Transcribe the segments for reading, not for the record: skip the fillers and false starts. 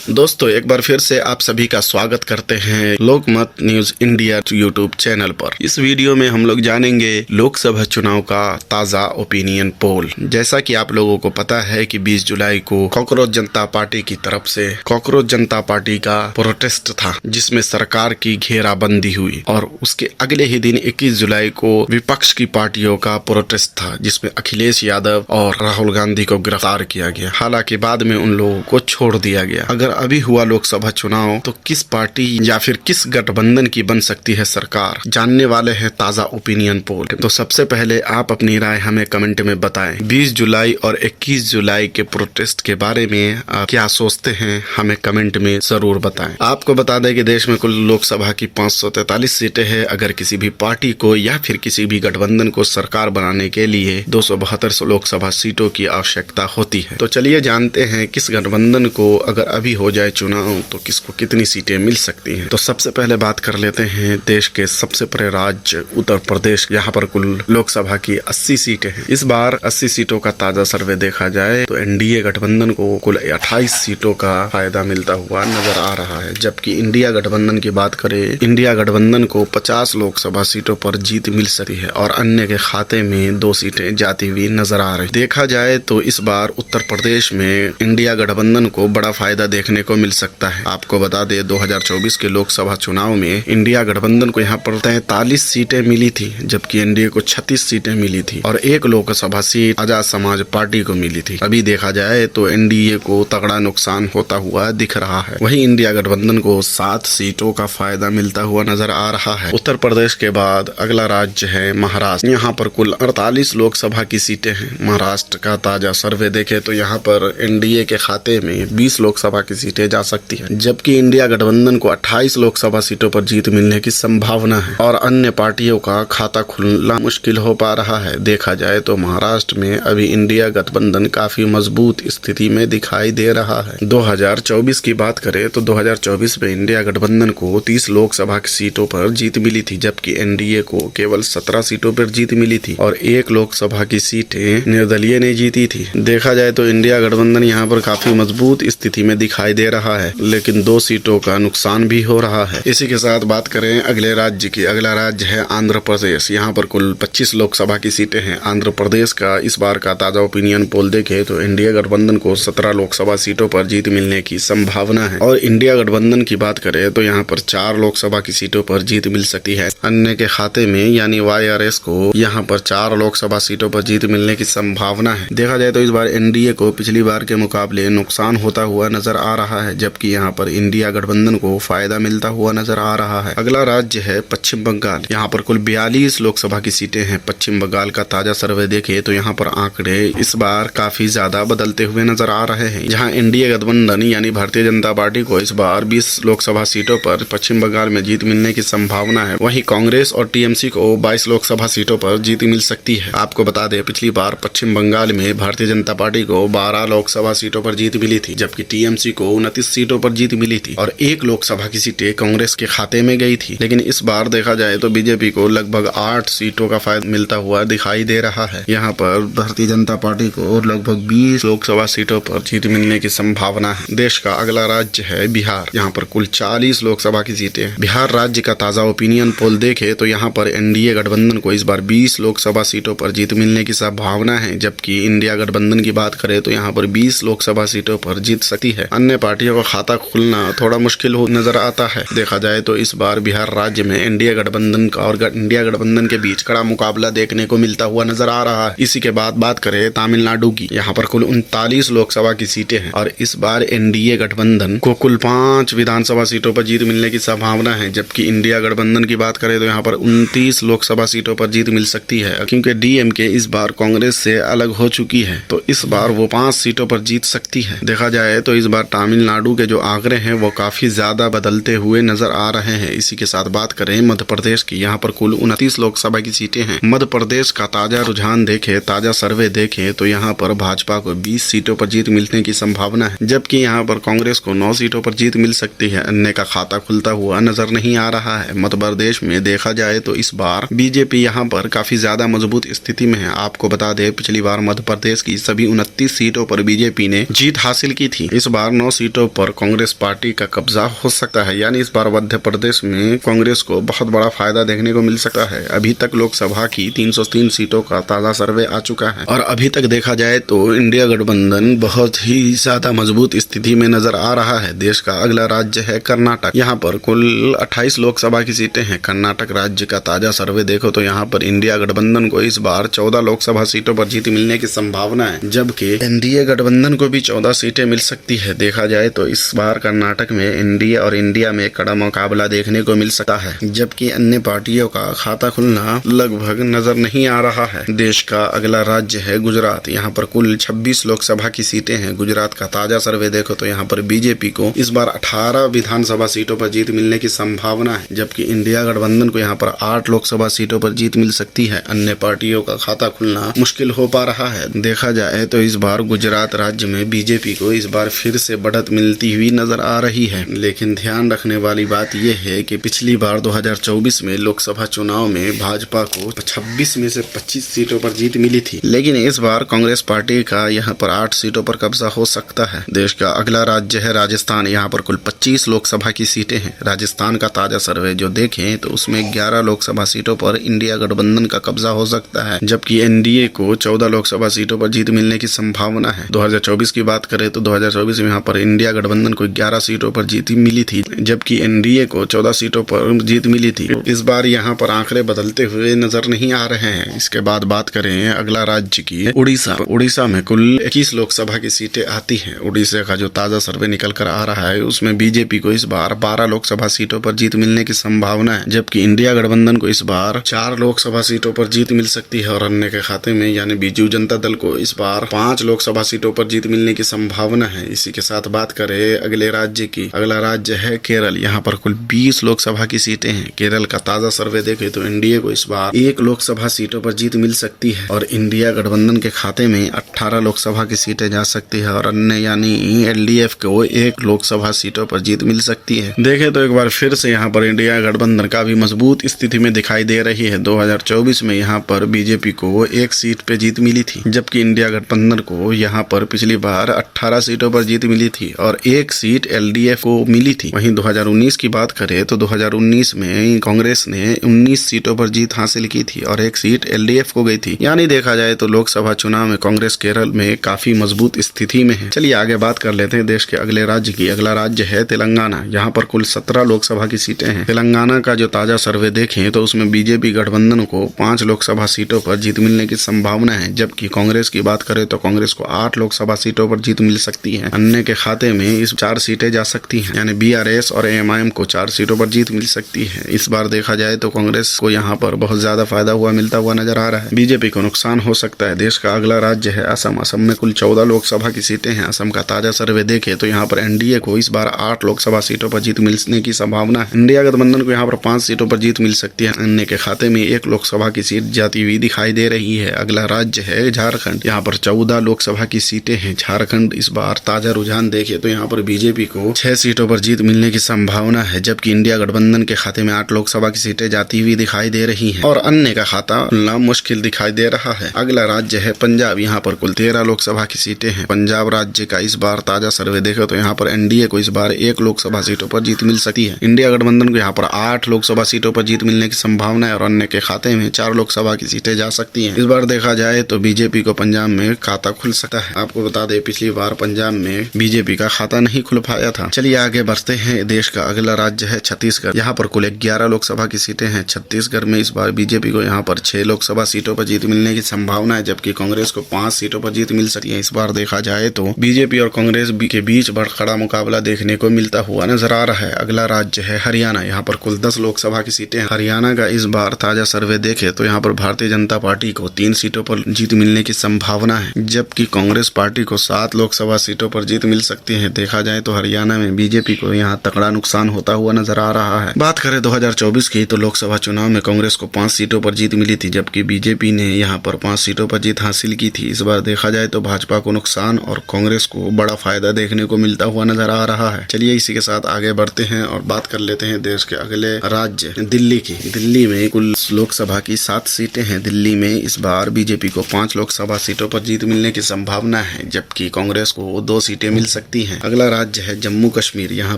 दोस्तों एक बार फिर से आप सभी का स्वागत करते हैं लोकमत न्यूज इंडिया यूट्यूब चैनल पर। इस वीडियो में हम लोग जानेंगे लोकसभा चुनाव का ताज़ा ओपिनियन पोल। जैसा कि आप लोगों को पता है कि 20 जुलाई को कॉकरोच जनता पार्टी की तरफ से कॉकरोच जनता पार्टी का प्रोटेस्ट था, जिसमें सरकार की घेराबंदी हुई, और उसके अगले ही दिन 21 जुलाई को विपक्ष की पार्टियों का प्रोटेस्ट था, जिसमें अखिलेश यादव और राहुल गांधी को गिरफ्तार किया गया। हालांकि बाद में उन लोगों को छोड़ दिया गया। अगर अभी हुआ लोकसभा चुनाव तो किस पार्टी या फिर किस गठबंधन की बन सकती है सरकार, जानने वाले हैं ताज़ा ओपिनियन पोल। तो सबसे पहले आप अपनी राय हमें कमेंट में बताएं। 20 जुलाई और 21 जुलाई के प्रोटेस्ट के बारे में आप क्या सोचते हैं, हमें कमेंट में जरूर बताएं। आपको बता दें कि देश में कुल लोकसभा की 543 सीटें हैं। अगर किसी भी पार्टी को या फिर किसी भी गठबंधन को सरकार बनाने के लिए 272 लोकसभा सीटों की आवश्यकता होती है। तो चलिए जानते हैं किस गठबंधन को अगर अभी हो जाए चुनाव तो किसको कितनी सीटें मिल सकती हैं। तो सबसे पहले बात कर लेते हैं देश के सबसे बड़े राज्य उत्तर प्रदेश। यहाँ पर कुल लोकसभा की 80 सीटें हैं। इस बार 80 सीटों का ताजा सर्वे देखा जाए तो एनडीए गठबंधन को कुल 28 सीटों का फायदा मिलता हुआ नजर आ रहा है, जबकि इंडिया गठबंधन की बात करें, इंडिया गठबंधन को 50 लोकसभा सीटों पर जीत मिल सकती है और अन्य के खाते में 2 सीटें जाती हुई नजर आ रही। देखा जाए तो इस बार उत्तर प्रदेश में इंडिया गठबंधन को बड़ा फायदा देखने को मिल सकता है। आपको बता दें 2024 के लोकसभा चुनाव में इंडिया गठबंधन को यहाँ पर 43 सीटें मिली थी, जबकि एनडीए को 36 सीटें मिली थी और 1 लोकसभा सीट आजाद समाज पार्टी को मिली थी। अभी देखा जाए तो एनडीए को तगड़ा नुकसान होता हुआ दिख रहा है। वहीं इंडिया गठबंधन को 7 सीटों का फायदा मिलता हुआ नजर आ रहा है। उत्तर प्रदेश के बाद अगला राज्य है महाराष्ट्र। यहाँ पर कुल 48 लोकसभा की सीटें हैं। महाराष्ट्र का ताजा सर्वे देखे तो यहाँ पर एनडीए के खाते में 20 लोकसभा की सीटें जा सकती है, जबकि इंडिया गठबंधन को 28 लोकसभा सीटों पर जीत मिलने की संभावना है और अन्य पार्टियों का खाता खुलना मुश्किल हो पा रहा है। देखा जाए तो महाराष्ट्र में अभी इंडिया गठबंधन काफी मजबूत स्थिति में दिखाई दे रहा है। 2024 की बात करें तो 2024 में इंडिया गठबंधन को 30 लोकसभा की सीटों पर जीत मिली थी, जबकि एनडीए को केवल 17 सीटों पर जीत मिली थी और 1 लोकसभा की सीटें निर्दलीय ने जीती थी। देखा जाए तो इंडिया गठबंधन यहाँ पर काफी मजबूत स्थिति में दिखाई दे रहा है, लेकिन 2 सीटों का नुकसान भी हो रहा है। इसी के साथ बात करें अगले राज्य की। अगला राज्य है आंध्र प्रदेश। यहाँ पर कुल 25 लोकसभा की सीटें हैं। आंध्र प्रदेश का इस बार का ताजा ओपिनियन पोल देखे तो इंडिया गठबंधन को 17 लोकसभा सीटों पर जीत मिलने की संभावना है और इंडिया गठबंधन की बात करें तो यहाँ पर 4 लोकसभा की सीटों पर जीत मिल सकती है। अन्य के खाते में यानी वाईआरएस को यहाँ पर 4 लोकसभा सीटों पर जीत मिलने की संभावना है। देखा जाए तो इस बार एनडीए को पिछली बार के मुकाबले नुकसान होता हुआ नजर आ रहा है, जबकि यहाँ पर इंडिया गठबंधन को फायदा मिलता हुआ नजर आ रहा है। अगला राज्य है पश्चिम बंगाल। यहाँ पर कुल 42 लोकसभा की सीटें हैं। पश्चिम बंगाल का ताजा सर्वे देखे तो यहाँ पर आंकड़े इस बार काफी ज्यादा बदलते हुए नजर आ रहे हैं। जहाँ एनडीए गठबंधन यानी भारतीय जनता पार्टी को इस बार 20 लोकसभा सीटों पर पश्चिम बंगाल में जीत मिलने की संभावना है, वहीं कांग्रेस और टीएमसी को 22 लोकसभा सीटों पर जीत मिल सकती है। आपको बता दें पिछली बार पश्चिम बंगाल में भारतीय जनता पार्टी को 12 लोकसभा सीटों पर जीत मिली थी, जबकि टीएमसी को 29 सीटों पर जीत मिली थी और 1 लोकसभा की सीटें कांग्रेस के खाते में गई थी। लेकिन इस बार देखा जाए तो बीजेपी को लगभग 8 सीटों का फायदा मिलता हुआ दिखाई दे रहा है। यहाँ पर भारतीय जनता पार्टी को लगभग 20 लोकसभा सीटों पर जीत मिलने की संभावना है। देश का अगला राज्य है बिहार। यहाँ पर कुल 40 लोकसभा की सीटें हैं। बिहार राज्य का ताजा ओपिनियन पोल देखे तो यहाँ पर एनडीए गठबंधन को इस बार 20 लोकसभा सीटों पर जीत मिलने की संभावना है, जबकि इंडिया गठबंधन की बात करें तो यहाँ पर 20 लोकसभा सीटों पर जीत सकती है। अन्य पार्टियों का खाता खुलना थोड़ा मुश्किल हो नजर आता है। देखा जाए तो इस बार बिहार राज्य में एनडीए गठबंधन का और इंडिया गठबंधन के बीच कड़ा मुकाबला देखने को मिलता हुआ नजर आ रहा है। इसी के बाद बात करें तमिलनाडु की। यहाँ पर कुल 39 लोकसभा की सीटें हैं और इस बार एनडीए गठबंधन को कुल 5 विधानसभा सीटों पर जीत मिलने की संभावना है, जबकि इंडिया गठबंधन की बात करें तो यहाँ पर 29 लोकसभा सीटों पर जीत मिल सकती है, क्योंकि डीएमके इस बार कांग्रेस से अलग हो चुकी है, तो इस बार वो 5 सीटों पर जीत सकती है। देखा जाए तो इस बार तमिलनाडु के जो आंकड़े हैं वो काफी ज्यादा बदलते हुए नजर आ रहे हैं। इसी के साथ बात करें मध्य प्रदेश की। यहाँ पर कुल 29 लोकसभा की सीटें हैं। मध्य प्रदेश का ताजा रुझान देखे, ताजा सर्वे देखे तो यहाँ पर भाजपा को 20 सीटों पर जीत मिलने की संभावना है, जबकि यहाँ पर कांग्रेस को 9 सीटों पर जीत मिल सकती है। अन्य का खाता खुलता हुआ नजर नहीं आ रहा है। मध्य प्रदेश में देखा जाए तो इस बार बीजेपी यहाँ पर काफी ज्यादा मजबूत स्थिति में है। आपको बता दें पिछली बार मध्य प्रदेश की सभी 29 सीटों पर बीजेपी ने जीत हासिल की थी। इस बार 9 सीटों पर कांग्रेस पार्टी का कब्जा हो सकता है। यानी इस बार मध्य प्रदेश में कांग्रेस को बहुत बड़ा फायदा देखने को मिल सकता है। अभी तक लोकसभा की 303 सीटों का ताजा सर्वे आ चुका है और अभी तक देखा जाए तो इंडिया गठबंधन बहुत ही ज्यादा मजबूत स्थिति में नजर आ रहा है। देश का अगला राज्य है कर्नाटक। यहाँ पर कुल 28 लोकसभा की सीटें हैं। कर्नाटक राज्य का ताजा सर्वे देखो तो यहाँ पर इंडिया गठबंधन को इस बार 14 लोकसभा सीटों पर जीत मिलने की संभावना है, जबकि एनडीए गठबंधन को भी 14 सीटें मिल सकती है। देखा जाए तो इस बार कर्नाटक में एनडीए और इंडिया में कड़ा मुकाबला देखने को मिल सकता है, जबकि अन्य पार्टियों का खाता खुलना लगभग नजर नहीं आ रहा है। देश का अगला राज्य है गुजरात। यहाँ पर कुल 26 लोकसभा की सीटें हैं। गुजरात का ताजा सर्वे देखो तो यहाँ पर बीजेपी को इस बार 18 विधानसभा सीटों पर जीत मिलने की संभावना है, जबकि इंडिया गठबंधन को यहाँ पर 8 लोकसभा सीटों पर जीत मिल सकती है। अन्य पार्टियों का खाता खुलना मुश्किल हो पा रहा है। देखा जाए तो इस बार गुजरात राज्य में बीजेपी को इस बार फिर से बढ़त मिलती हुई नजर आ रही है, लेकिन ध्यान रखने वाली बात यह है कि पिछली बार 2024 में लोकसभा चुनाव में भाजपा को 26 में से 25 सीटों पर जीत मिली थी, लेकिन इस बार कांग्रेस पार्टी का यहाँ पर 8 सीटों पर कब्जा हो सकता है। देश का अगला राज्य है राजस्थान। यहाँ पर कुल 25 लोकसभा की सीटें हैं। राजस्थान का ताजा सर्वे जो देखें तो उसमें 11 लोकसभा सीटों पर इंडिया गठबंधन का कब्जा हो सकता है, जबकि एनडीए को 14 लोकसभा सीटों पर जीत मिलने की संभावना है। 2024 की बात करें तो 2024 में यहाँ पर इंडिया गठबंधन को 11 सीटों पर जीत मिली थी, जबकि एनडीए को 14 सीटों पर जीत मिली थी। इस बार यहाँ पर आंकड़े बदलते हुए नजर नहीं आ रहे हैं। इसके बाद बात करें अगला राज्य की, उड़ीसा। उड़ीसा में कुल 21 लोकसभा की सीटें आती हैं। उड़ीसा का जो ताजा सर्वे निकल कर आ रहा है उसमें बीजेपी को इस बार 12 लोकसभा सीटों पर जीत मिलने की संभावना है, जबकि इंडिया गठबंधन को इस बार 4 लोकसभा सीटों पर जीत मिल सकती है और अन्य के खाते में यानी बीजू जनता दल को इस बार 5 लोकसभा सीटों पर जीत मिलने की संभावना है। इसी के साथ बात करें अगले राज्य की, अगला राज्य है केरल। यहाँ पर कुल 20 लोकसभा की सीटें हैं। केरल का ताजा सर्वे देखें तो एनडीए को इस बार 1 लोकसभा सीटों पर जीत मिल सकती है और इंडिया गठबंधन के खाते में 18 लोकसभा की सीटें जा सकती है और अन्य यानी एलडीएफ को 1 लोकसभा सीटों पर जीत मिल सकती है। देखें तो एक बार फिर से यहाँ पर इंडिया गठबंधन काफी मजबूत स्थिति में दिखाई दे रही है। 2024 में यहाँ पर बीजेपी को 1 सीट पे जीत मिली थी, जबकि इंडिया गठबंधन को यहाँ पर पिछली बार 18 सीटों पर जीत मिली थी और 1 सीट एलडीएफ को मिली थी। वहीं 2019 की बात करें तो 2019 में कांग्रेस ने 19 सीटों पर जीत हासिल की थी और 1 सीट एलडीएफ को गई थी। यानी देखा जाए तो लोकसभा चुनाव में कांग्रेस केरल में काफी मजबूत स्थिति में है। चलिए आगे बात कर लेते हैं देश के अगले राज्य की। अगला राज्य है तेलंगाना। यहाँ पर कुल 17 लोकसभा की सीटें हैं। तेलंगाना का जो ताजा सर्वे देखें तो उसमें बीजेपी गठबंधन को 5 लोकसभा सीटों पर जीत मिलने की संभावना है, जबकि कांग्रेस की बात करें तो कांग्रेस को 8 लोकसभा सीटों पर जीत मिल सकती है। अन्य के खाते में इस 4 सीटें जा सकती हैं, यानी बीआरएस और एएमआईएम को 4 सीटों पर जीत मिल सकती है। इस बार देखा जाए तो कांग्रेस को यहाँ पर बहुत ज्यादा फायदा मिलता हुआ नजर आ रहा है। बीजेपी को नुकसान हो सकता है। देश का अगला राज्य है असम। असम में कुल 14 लोकसभा की सीटें हैं। असम का ताजा सर्वे देखें तो यहाँ पर एनडीए को इस बार 8 लोकसभा सीटों पर जीत मिलने की संभावना है। इंडिया गठबंधन को यहाँ पर 5 सीटों पर जीत मिल सकती है। अन्य के खाते में 1 लोकसभा की सीट जाती हुई दिखाई दे रही है। अगला राज्य है झारखंड। यहाँ पर 14 लोकसभा की सीटें हैं। झारखंड इस बार ताजा रुझान देखे तो यहाँ पर बीजेपी को 6 सीटों पर जीत मिलने की संभावना है, जबकि इंडिया गठबंधन के खाते में 8 लोकसभा की सीटें जाती हुई दिखाई दे रही हैं और अन्य का खाता खुलना मुश्किल दिखाई दे रहा है। अगला राज्य है पंजाब। यहाँ पर कुल 13 लोकसभा की सीटें हैं। पंजाब राज्य का इस बार ताजा सर्वे देखो तो यहाँ पर एनडीए को इस बार 1 लोकसभा सीटों पर जीत मिल सकती है। इंडिया गठबंधन को यहाँ पर 8 लोकसभा सीटों पर जीत मिलने की संभावना है और अन्य के खाते में 4 लोकसभा की सीटें जा सकती हैं। इस बार देखा जाए तो बीजेपी को पंजाब में खाता खुल सकता है। आपको बता दें पिछली बार पंजाब में बीजेपी का खाता नहीं खुल पाया था। चलिए आगे बढ़ते हैं। देश का अगला राज्य है छत्तीसगढ़। यहाँ पर कुल 11 लोकसभा की सीटें हैं। छत्तीसगढ़ में इस बार बीजेपी को यहाँ पर 6 लोकसभा सीटों पर जीत मिलने की संभावना है, जबकि कांग्रेस को 5 सीटों पर जीत मिल सकती है। इस बार देखा जाए तो बीजेपी और कांग्रेस के बीच बड़ा मुकाबला देखने को मिलता हुआ नजर आ रहा है। अगला राज्य है हरियाणा। यहाँ पर कुल 10 लोकसभा की सीटें हैं। हरियाणा का इस बार ताजा सर्वे देखे तो यहाँ पर भारतीय जनता पार्टी को 3 सीटों पर जीत मिलने की संभावना है, जबकि कांग्रेस पार्टी को 7 लोकसभा सीटों पर जीत मिल सकती है। देखा जाए तो हरियाणा में बीजेपी को यहाँ तगड़ा नुकसान होता हुआ नजर आ रहा है। बात करें 2024 की तो लोकसभा चुनाव में कांग्रेस को 5 सीटों पर जीत मिली थी, जबकि बीजेपी ने यहाँ पर 5 सीटों पर जीत हासिल की थी। इस बार देखा जाए तो भाजपा को नुकसान और कांग्रेस को बड़ा फायदा देखने को मिलता हुआ नजर आ रहा है। चलिए इसी के साथ आगे बढ़ते हैं और बात कर लेते हैं देश के अगले राज्य दिल्ली की। दिल्ली में कुल लोकसभा की 7 सीटें हैं। दिल्ली में इस बार बीजेपी को 5 लोकसभा सीटों पर जीत मिलने की संभावना है, जबकि कांग्रेस को 2 सीटें मिल सकती हैं। अगला राज्य है जम्मू कश्मीर। यहाँ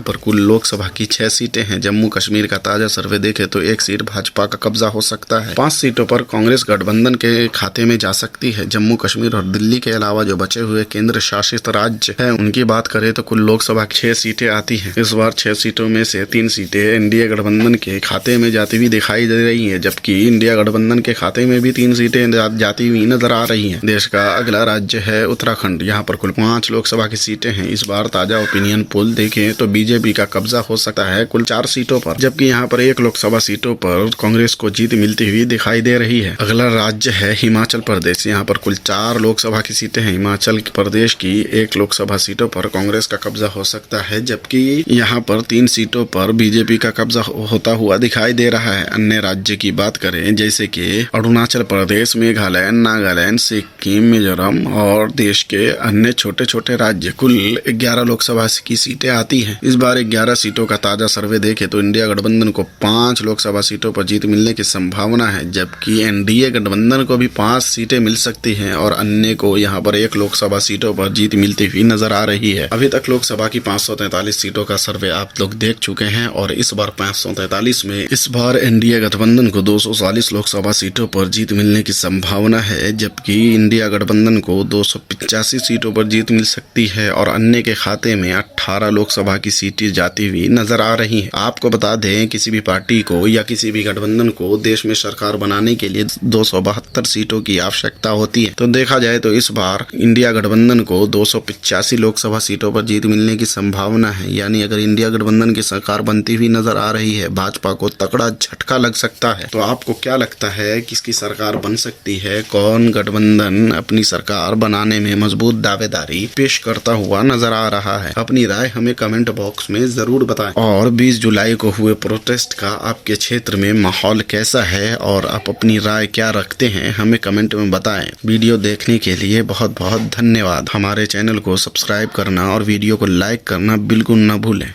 पर कुल लोकसभा की 6 सीटें हैं। जम्मू कश्मीर का ताजा सर्वे देखे तो 1 सीट भाजपा का कब्जा हो सकता है। 5 सीटों पर कांग्रेस गठबंधन के खाते में जा सकती है। जम्मू कश्मीर और दिल्ली के अलावा जो बचे हुए केंद्र शासित राज्य है उनकी बात करें तो कुल लोकसभा 6 सीटें आती हैं। इस बार 6 सीटों में से 3 सीटें एनडीए गठबंधन के खाते में जाती हुई दिखाई दे रही है, जबकि इंडिया गठबंधन के खाते में भी 3 सीटें जाती हुई नजर आ रही हैं। देश का अगला राज्य है उत्तराखंड। यहाँ पर कुल 5 लोकसभा की सीटें हैं। इस बार ताजा ओपिनियन पोल देखें तो बीजेपी का कब्जा हो सकता है कुल 4 सीटों पर, जबकि यहाँ पर 1 लोकसभा सीटों पर कांग्रेस को जीत मिलती हुई दिखाई दे रही है। अगला राज्य है हिमाचल प्रदेश। यहाँ पर कुल 4 लोकसभा की सीटें हैं। हिमाचल प्रदेश की 1 लोकसभा सीटों पर कांग्रेस का कब्जा हो सकता है, जबकि यहाँ पर 3 सीटों पर बीजेपी का कब्जा होता हुआ दिखाई दे रहा है। अन्य राज्य की बात करें जैसे कि अरुणाचल प्रदेश, मेघालय, नागालैंड, सिक्किम, मिजोरम और देश के अन्य छोटे छोटे राज्य, कुल 11 लोकसभा की सीटें आती हैं। इस बार 11 सीटों का ताजा सर्वे देखे तो इंडिया गठबंधन को 5 लोकसभा सीटों पर जीत मिलने की संभावना है, जबकि एनडीए गठबंधन को भी 5 सीटें मिल सकती हैं और अन्य को यहाँ पर 1 लोकसभा सीटों पर जीत मिलती हुई नजर आ रही है। अभी तक लोकसभा की 543 सीटों का सर्वे आप लोग देख चुके हैं और इस बार 543 में इस बार एनडीए गठबंधन को 240 लोकसभा सीटों पर जीत मिलने की संभावना है, जबकि इंडिया गठबंधन को 285 सीटों पर जीत मिल सकती है और अन्य के खाते में 18 लोकसभा की सीटें जाती हुई नजर आ रही हैं। आपको बता दें किसी भी पार्टी को या किसी भी गठबंधन को देश में सरकार बनाने के लिए 272 सीटों की आवश्यकता होती है। तो देखा जाए तो इस बार इंडिया गठबंधन को 285 लोकसभा सीटों पर जीत मिलने की संभावना है। यानी अगर इंडिया गठबंधन की सरकार बनती हुई नजर आ रही है, भाजपा को तगड़ा झटका लग सकता है। तो आपको क्या लगता है किसकी सरकार बन सकती है? कौन गठबंधन अपनी सरकार बनाने में मजबूत दावेदारी पेश करता हुआ नजर आ रहा है? अपनी राय हमें कमेंट बॉक्स में जरूर बताएं। और 20 जुलाई को हुए प्रोटेस्ट का आपके क्षेत्र में माहौल कैसा है और आप अपनी राय क्या रखते हैं हमें कमेंट में बताएं। वीडियो देखने के लिए बहुत बहुत धन्यवाद। हमारे चैनल को सब्सक्राइब करना और वीडियो को लाइक करना बिल्कुल न भूलें।